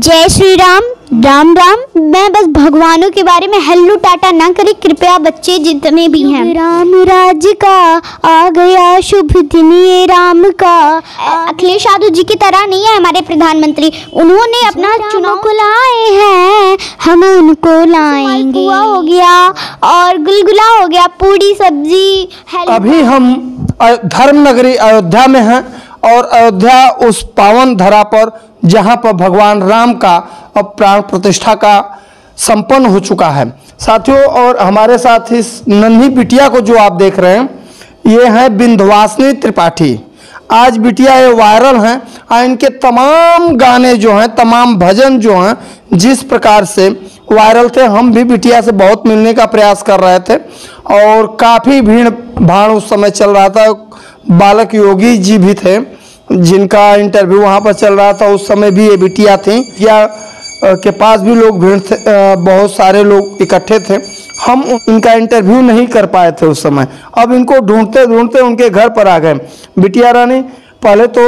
जय श्री राम। राम राम। मैं बस भगवानों के बारे में हेलो टाटा ना करें कृपया बच्चे जितने भी हैं। राम राज्य का आ गया शुभ दिन ये राम का। अखिलेश यादव जी की तरह नहीं है हमारे प्रधानमंत्री, उन्होंने अपना चुनाव को लाए हैं, हम उनको लाएंगे। हो गया और गुलगुला हो गया, पूरी सब्जी। अभी हम धर्म नगरी अयोध्या में हैं और अयोध्या उस पावन धरा पर जहां पर भगवान राम का अब प्राण प्रतिष्ठा का संपन्न हो चुका है साथियों। और हमारे साथ इस नन्ही बिटिया को जो आप देख रहे हैं ये है विंध्यवासिनी त्रिपाठी। आज बिटिया ये वायरल हैं और इनके तमाम गाने जो हैं, तमाम भजन जो हैं जिस प्रकार से वायरल थे, हम भी बिटिया से बहुत मिलने का प्रयास कर रहे थे और काफ़ी भीड़ भाड़ उस समय चल रहा था। बालक योगी जी भी थे जिनका इंटरव्यू वहाँ पर चल रहा था, उस समय भी ये बिटिया थी। या के पास भी लोग भीड़ थे, बहुत सारे लोग इकट्ठे थे। हम इनका इंटरव्यू नहीं कर पाए थे उस समय। अब इनको ढूंढते ढूंढते उनके घर पर आ गए। बिटिया रानी, पहले तो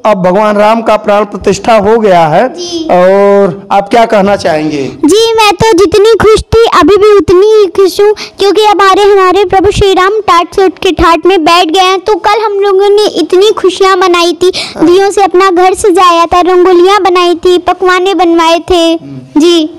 अब भगवान राम का प्राण प्रतिष्ठा हो गया है और आप क्या कहना चाहेंगे? जी मैं तो जितनी खुश थी अभी भी उतनी ही खुश हूँ, क्योंकि हमारे प्रभु श्री राम टाट से उठ के ठाट में बैठ गए हैं। तो कल हम लोगों ने इतनी खुशियाँ मनाई थी, दियों से अपना घर सजाया था, रंगोलियाँ बनाई थी, पकवाने बनवाए थे। जी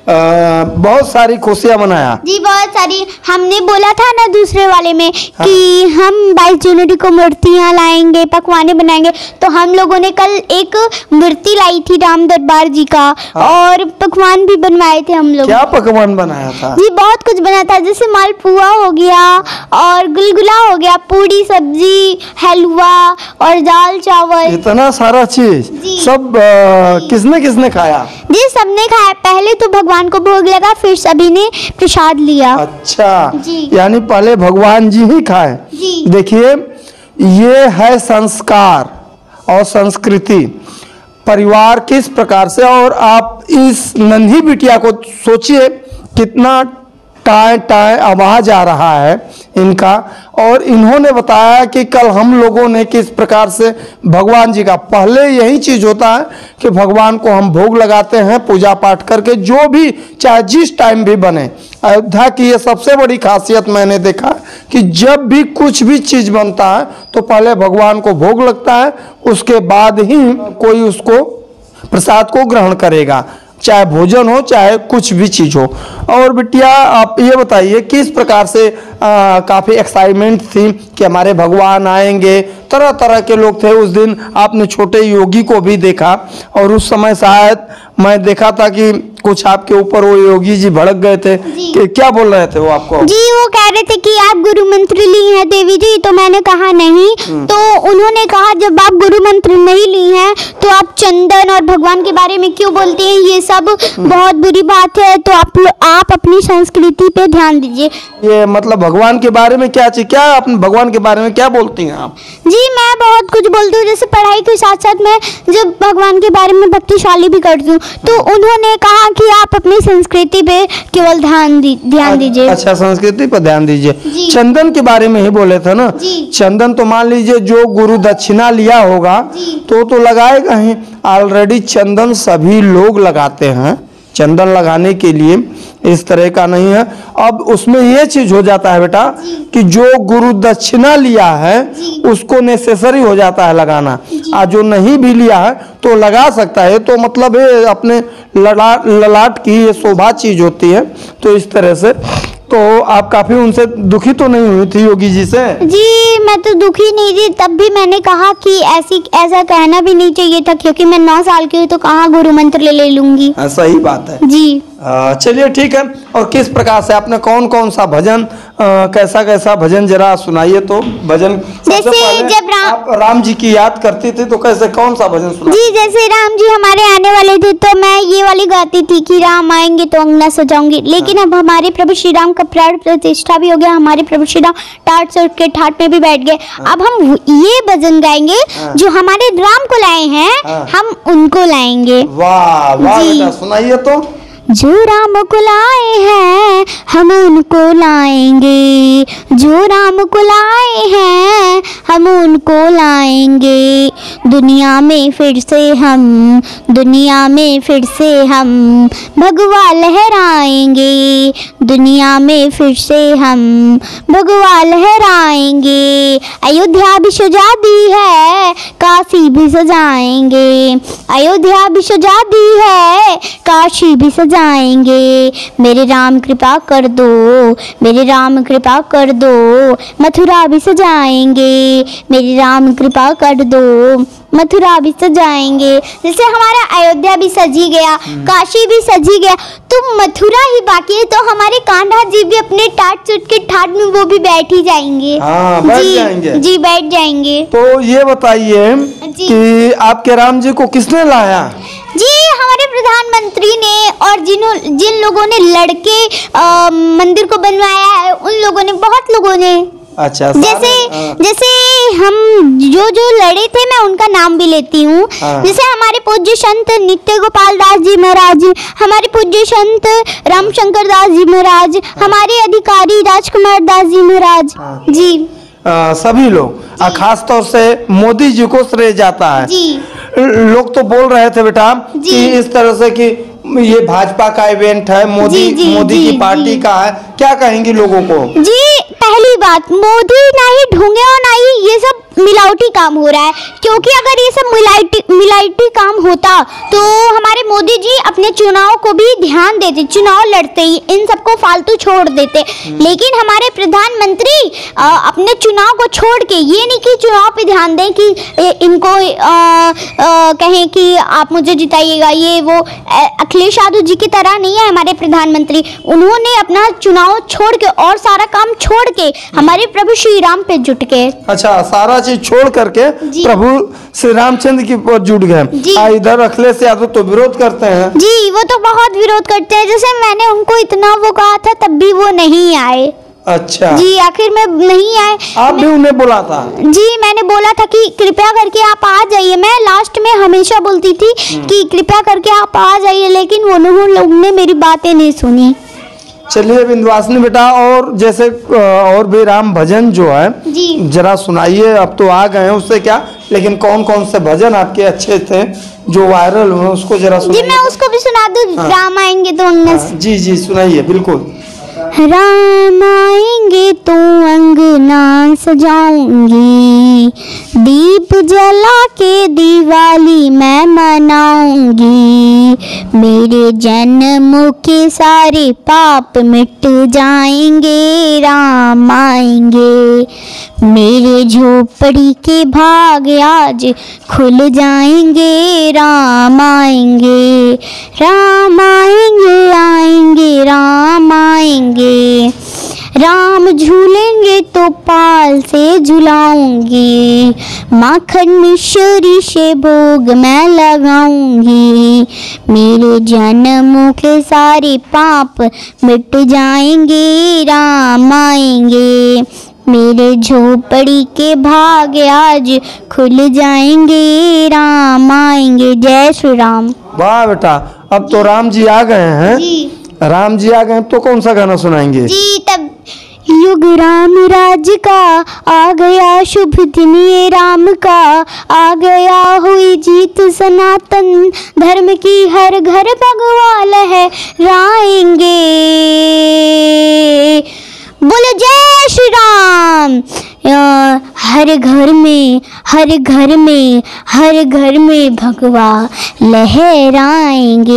बहुत सारी खुशियाँ मनाया जी, बहुत सारी। हमने बोला था ना दूसरे वाले में कि हम 22 जनवरी को मूर्तियाँ लाएंगे, पकवाने बनाएंगे, तो हम लोगों ने कल एक मूर्ति लाई थी राम दरबार जी का और पकवान भी बनवाए थे हम लोग। क्या पकवान बनाया था? जी बहुत कुछ बना था, जैसे मालपुआ हो गया और गुलगुला हो गया, पूरी सब्जी, हलवा और दाल चावल। इतना सारा चीज सब किसने किसने खाया? जी सबने खाया। पहले तो भगवान को भोग लगा, फिर सभी ने प्रसाद लिया। अच्छा यानी पहले भगवान जी ही खाए। देखिए ये है संस्कार और संस्कृति, परिवार किस प्रकार से। और आप इस नन्ही बिटिया को सोचिए कितना टाए टाए आवाज आ रहा है इनका। और इन्होंने बताया कि कल हम लोगों ने किस प्रकार से भगवान जी का, पहले यही चीज़ होता है कि भगवान को हम भोग लगाते हैं पूजा पाठ करके, जो भी चाहे जिस टाइम भी बने। अयोध्या की ये सबसे बड़ी खासियत मैंने देखा कि जब भी कुछ भी चीज़ बनता है तो पहले भगवान को भोग लगता है, उसके बाद ही कोई उसको प्रसाद को ग्रहण करेगा, चाहे भोजन हो चाहे कुछ भी चीज़ हो। और बिटिया आप ये बताइए किस प्रकार से काफ़ी एक्साइटमेंट थी कि हमारे भगवान आएंगे, तरह तरह के लोग थे उस दिन। आपने छोटे योगी को भी देखा और उस समय शायद मैं देखा था कि कुछ आपके ऊपर वो योगी जी भड़क गए थे कि क्या बोल रहे थे वो आपको? जी वो कह रहे थे कि आप गुरु मंत्र ली हैं देवी जी, तो मैंने कहा नहीं। तो उन्होंने कहा जब आप गुरु मंत्र नहीं ली हैं तो आप चंदन और भगवान के बारे में क्यों बोलती हैं, ये सब बहुत बुरी बात है, तो आप अपनी संस्कृति पे ध्यान दीजिए। ये मतलब भगवान के बारे में क्या चीज, क्या अपने भगवान के बारे में क्या बोलती हैं आप? जी मैं बहुत कुछ बोलती हूँ, जैसे पढ़ाई के साथ साथ मैं जब भगवान के बारे में भक्तिशाली भी करती हूँ। तो उन्होंने कहा कि आप अपनी संस्कृति पे केवल ध्यान दीजिए। अच्छा संस्कृति पर ध्यान दीजिए। चंदन के बारे में ही बोले थे ना? चंदन तो मान लीजिए जो गुरु दक्षिणा लिया होगा तो लगाएगा ही। ऑलरेडी चंदन सभी लोग लगाते हैं, चंदन लगाने के लिए इस तरह का नहीं है। अब उसमें ये चीज हो जाता है बेटा कि जो गुरु दक्षिणा लिया है उसको नेसेसरी हो जाता है लगाना, और जो नहीं भी लिया है तो लगा सकता है। तो मतलब ये अपने ललाट की ये शोभा चीज होती है। तो इस तरह से तो आप काफी उनसे दुखी तो नहीं हुई थी योगी जी से? जी मैं तो दुखी नहीं थी, तब भी मैंने कहा कि ऐसा कहना भी नहीं चाहिए था, क्योंकि मैं 9 साल की हूँ तो कहाँ गुरु मंत्र ले लूंगी। सही बात है जी। चलिए ठीक है। और किस प्रकार से आपने कौन कौन सा भजन, कैसा कैसा भजन जरा सुनाइए तो। भजन जैसे जब आप राम जी की याद करती थी तो कैसे कौन सा भजन सुना? जी जैसे राम जी हमारे आने वाले थे तो मैं ये वाली गाती थी कि राम आएंगे तो अंगना सजाऊंगी। लेकिन अब हमारे प्रभु श्री राम का प्राण प्रतिष्ठा भी हो गया, हमारे प्रभु श्री राम टाट से उठ के ठाट में भी बैठ गए। अब हम ये भजन गाएंगे जो हमारे राम को लाए हैं, हम उनको लाएंगे। वाह वाह, सुनाइए तो। जो राम को लाए हैं हम उनको लाएंगे, जो राम को लाए हैं हम उनको लाएंगे। दुनिया में फिर से हम, दुनिया में फिर से हम भगवा लहराएंगे, दुनिया में फिर से हम भगवा लहराएंगे। अयोध्या भी सजा दी है, काशी भी सजाएंगे, अयोध्या भी सजा दी है, काशी भी सजाएंगे। मेरे राम कृपा कर दो, मेरे राम कृपा कर दो, मथुरा भी सजाएंगे, मेरे राम कृपा कर दो, मथुरा भी सजाएंगे। जैसे हमारा अयोध्या भी सजी गया, काशी भी सजी गया, तो मथुरा ही बाकी है। तो हमारे कान्हा जी भी अपने टाट चुट के ठाट में वो भी बैठ ही जाएंगे। हाँ, बैठ जाएंगे। जी बैठ जाएंगे। तो ये बताइए कि आपके राम जी को किसने लाया? जी हमारे प्रधानमंत्री ने, और जिन लोगों ने लड़के मंदिर को बनवाया है उन लोगों ने, बहुत लोगों ने। अच्छा, जैसे हम जो लड़े थे मैं उनका नाम भी लेती हूँ। जैसे हमारे पूज्य संत नित्य गोपाल दास जी महाराज, हमारे पूज्य संत रामशंकर दास जी महाराज, हमारे अधिकारी राजकुमार दास जी महाराज। जी सभी लोग, खास तौर से मोदी जी को श्रेय जाता है। जी लोग तो बोल रहे थे बेटा कि इस तरह से कि ये भाजपा का इवेंट है, मोदी की पार्टी का है, क्या कहेंगी लोगों को? जी पहली बात, मोदी ना ही ढूंढे और ना ही ये सब मिलावटी काम हो रहा है, क्योंकि अगर ये सब मिलावटी काम होता तो हमारे मोदी जी अपने चुनाव को भी ध्यान देते, चुनाव लड़ते ही इन सबको फालतू छोड़ देते। लेकिन हमारे प्रधानमंत्री अपने चुनाव को छोड़ के ये नहीं कि चुनाव पे ध्यान दें कि इनको कहें कि आप मुझे जिताइएगा, ये वो अखिलेश यादव जी की तरह नहीं है हमारे प्रधानमंत्री। उन्होंने अपना चुनाव छोड़ के और सारा काम छोड़ के हमारे प्रभु श्री राम पे जुट के, अच्छा सारा चीज छोड़ करके प्रभु श्री रामचंद्र की पर जुट गए। इधर अखिलेश यादव तो विरोध करते हैं। जी वो तो बहुत विरोध करते हैं। जैसे मैंने उनको इतना वो कहा था तब भी वो नहीं आए। अच्छा जी आखिर में नहीं आए। आप भी उन्हें बोला था? जी मैंने बोला था कि कृपया करके आप आ जाइए। मैं लास्ट में हमेशा बोलती थी कि कृपया करके आप आ जाइए, लेकिन उन्होंने लोगों ने मेरी बातें नहीं सुनी। चलिए विंध्यवासिनी बेटा, और जैसे और भी राम भजन जो है जी जरा सुनाइए। अब तो आ गए हैं उससे क्या, लेकिन कौन कौन से भजन आपके अच्छे थे जो वायरल हुए उसको जरा सुनाइए। जी मैं उसको भी सुना दूं। राम आएंगे तो जी जी सुनाइए बिल्कुल। राम आएंगे तो अंगना सजाऊंगी, दीप जला के दिवाली मैं मनाऊंगी, मेरे जन्म के सारे पाप मिट जाएंगे, राम आएंगे, मेरे झोपड़ी के भाग आज खुल जाएंगे, राम आएंगे, राम आएंगे आएंगे राम आएंगे, राम झूलेंगे तो पाल से झुलाऊंगी, माखन मिश्री से भोग मैं लगाऊंगी, मेरे जन्मों के सारे पाप मिट जाएंगे, राम आएंगे, मेरे झोपड़ी के भाग आज खुल जाएंगे, राम आएंगे। जय श्री राम। वाह बेटा, अब तो राम जी आ गए हैं। जी राम जी आ गए तो कौन सा गाना सुनाएंगे? जी तब युग राम राज का आ गया, शुभ दिन ये राम का आ गया, हुई जीत सनातन धर्म की, हर घर भगवा लहराएंगे, बोलो जय श्री राम। हर घर में हर घर में हर घर में भगवा लहराएंगे,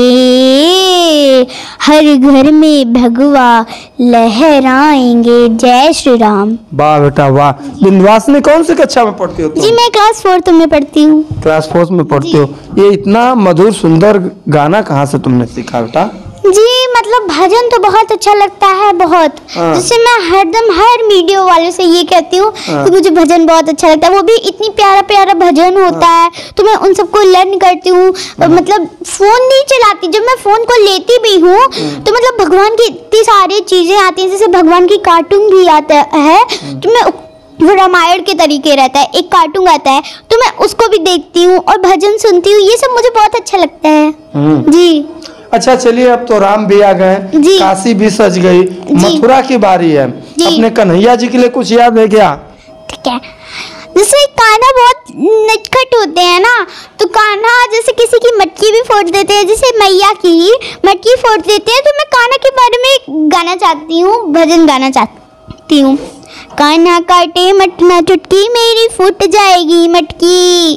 हर घर में भगवा लहराएंगे। जय श्री राम। वाह बेटा वाह। विंध्यवासिनी कौन सी कक्षा में पढ़ती हो तुम? जी मैं क्लास 4 में पढ़ती हूँ। क्लास 4 में पढ़ती हो। ये इतना मधुर सुंदर गाना कहाँ से तुमने सीखा बेटा? जी मतलब भजन तो बहुत अच्छा लगता है, बहुत। जैसे मैं हरदम हर वीडियो वाले से ये कहती हूँ कि मुझे भजन बहुत अच्छा लगता है, वो भी इतनी प्यारा प्यारा भजन होता है, तो मैं उन सबको लर्न करती हूँ। मतलब फोन नहीं चलाती, जब मैं फोन को लेती भी हूँ तो मतलब भगवान की इतनी सारी चीजें आती हैं, जैसे भगवान की कार्टून भी आता है, तो मैं वो रामायण के तरीके रहता है, एक कार्टून आता है तो मैं उसको भी देखती हूँ और भजन सुनती हूँ। ये सब मुझे बहुत अच्छा लगता है। जी अच्छा चलिए, अब तो राम भी आ गए, जी। काशी भी सज गई, मथुरा की बारी है। अपने कन्हैया जी के लिए कुछ याद है क्या? ठीक है, जैसे कान्हा बहुत नटखट होते हैं ना, तो कान्हा जैसे किसी की मटकी भी फोड़ देते हैं, जैसे मैया की मटकी फोड़ देते हैं, तो मैं कान्हा के बारे में गाना चाहती हूँ, भजन गाना चाहती हूँ। कान्हा काटे मटना चुटकी मेरी फूट जाएगी मटकी,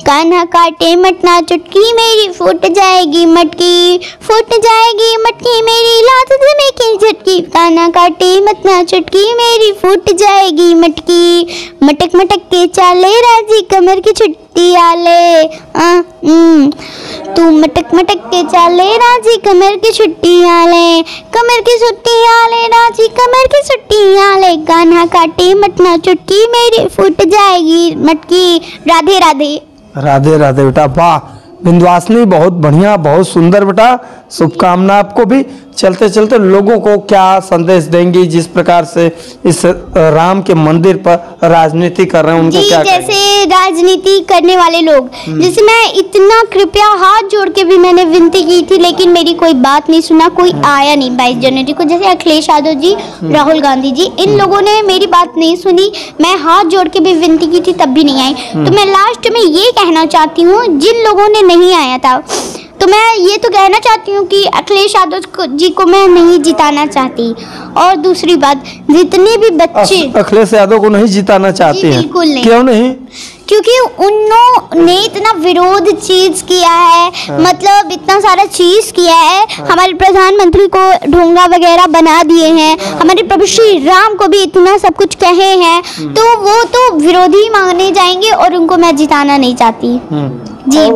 कान्हा काटे मटना चुटकी मेरी फूट जाएगी मटकी, फूट जाएगी मटकी मेरी लात में की झटकी, कान्हा काटे मटना चुटकी मेरी फूट जाएगी मटकी, मटक मटक के चाले राजी कमर की छुट्टी आले, तू मटक मटक के चाले राजी कमर की छुट्टी आले, कमर की छुट्टी आले राजी कमर की छुट्टी आले, कान्हा काटे मटना चुटकी मेरी फूट जाएगी मटकी। राधे राधे। राधे राधे बेटा, वाह विंध्यवासिनी, बहुत बढ़िया, बहुत सुंदर बेटा, शुभकामना आपको भी। चलते चलते लोगों को क्या संदेश देंगी जिस प्रकार से इस राम के मंदिर पर राजनीति कर रहे हैं, उनको क्या जैसे कहेंगे? राजनीति करने वाले लोग, जैसे मैं इतना कृपया हाथ जोड़ के भी मैंने विनती की थी, लेकिन मेरी कोई बात नहीं सुना, कोई आया नहीं 22 जनवरी को। जैसे अखिलेश यादव जी, राहुल गांधी जी, इन लोगों ने मेरी बात नहीं सुनी, मैं हाथ जोड़ के भी विनती की थी तब भी नहीं आई। तो मैं लास्ट में ये कहना चाहती हूँ, जिन लोगों ने नहीं आया था, तो मैं ये तो कहना चाहती हूँ कि अखिलेश यादव जी को मैं नहीं जिताना चाहती। और दूसरी बात, जितने भी बच्चे अखिलेश यादव को नहीं जिताना चाहते हैं, बिल्कुल नहीं। क्यों नहीं? क्योंकि उन्होंने इतना विरोध चीज किया है, मतलब इतना सारा चीज किया है, हमारे प्रधानमंत्री को ढोंगा वगैरह बना दिए हैं, हमारे प्रभु श्री राम को भी इतना सब कुछ कहे हैं, तो वो तो विरोधी माने जाएंगे और उनको मैं जिताना नहीं चाहती जी।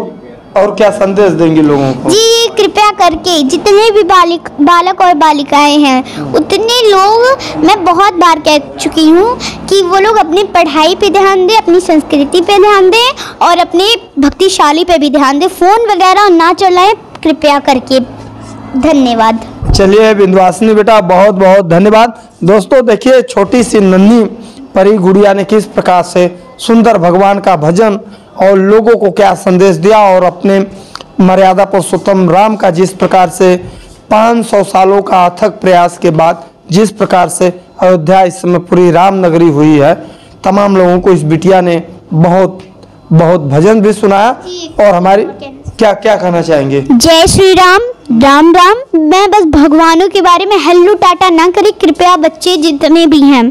और क्या संदेश देंगे लोगों को? जी कृपया करके जितने भी बालक और बालिकाएं हैं, उतने लोग, मैं बहुत बार कह चुकी हूँ कि वो लोग अपनी पढ़ाई पे ध्यान दें, अपनी संस्कृति पे ध्यान दें और अपने भक्तिशाली पे भी ध्यान दें, फोन वगैरह ना चलाएं कृपया करके। धन्यवाद। चलिए विंध्यवासिनी बेटा, बहुत बहुत धन्यवाद। दोस्तों देखिए, छोटी सी नन्ही परी गुड़िया ने किस प्रकार से सुंदर भगवान का भजन और लोगों को क्या संदेश दिया, और अपने मर्यादा पुरुषोत्तम राम का जिस प्रकार से 500 सालों का अथक प्रयास के बाद जिस प्रकार से अयोध्या इस समय पूरी राम नगरी हुई है, तमाम लोगों को इस बिटिया ने बहुत बहुत भजन भी सुनाया। और हमारी क्या क्या कहना चाहेंगे? जय श्री राम, राम राम। मैं बस भगवानों के बारे में हेल्लो टाटा ना करें कृपया, बच्चे जितने भी हैं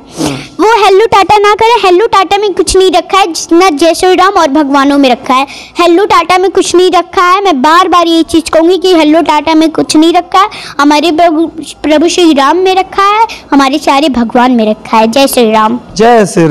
वो हेल्लो टाटा ना करें। हेल्लो टाटा में कुछ नहीं रखा है, जितना जय श्री राम और भगवानों में रखा है। हेल्लो टाटा में कुछ नहीं रखा है, मैं बार बार ये चीज़ कहूँगी कि हेल्लो टाटा में कुछ नहीं रखा है, हमारे प्रभु श्री राम में रखा है, हमारे सारे भगवान में रखा है। जय श्री राम। जय श्री राम।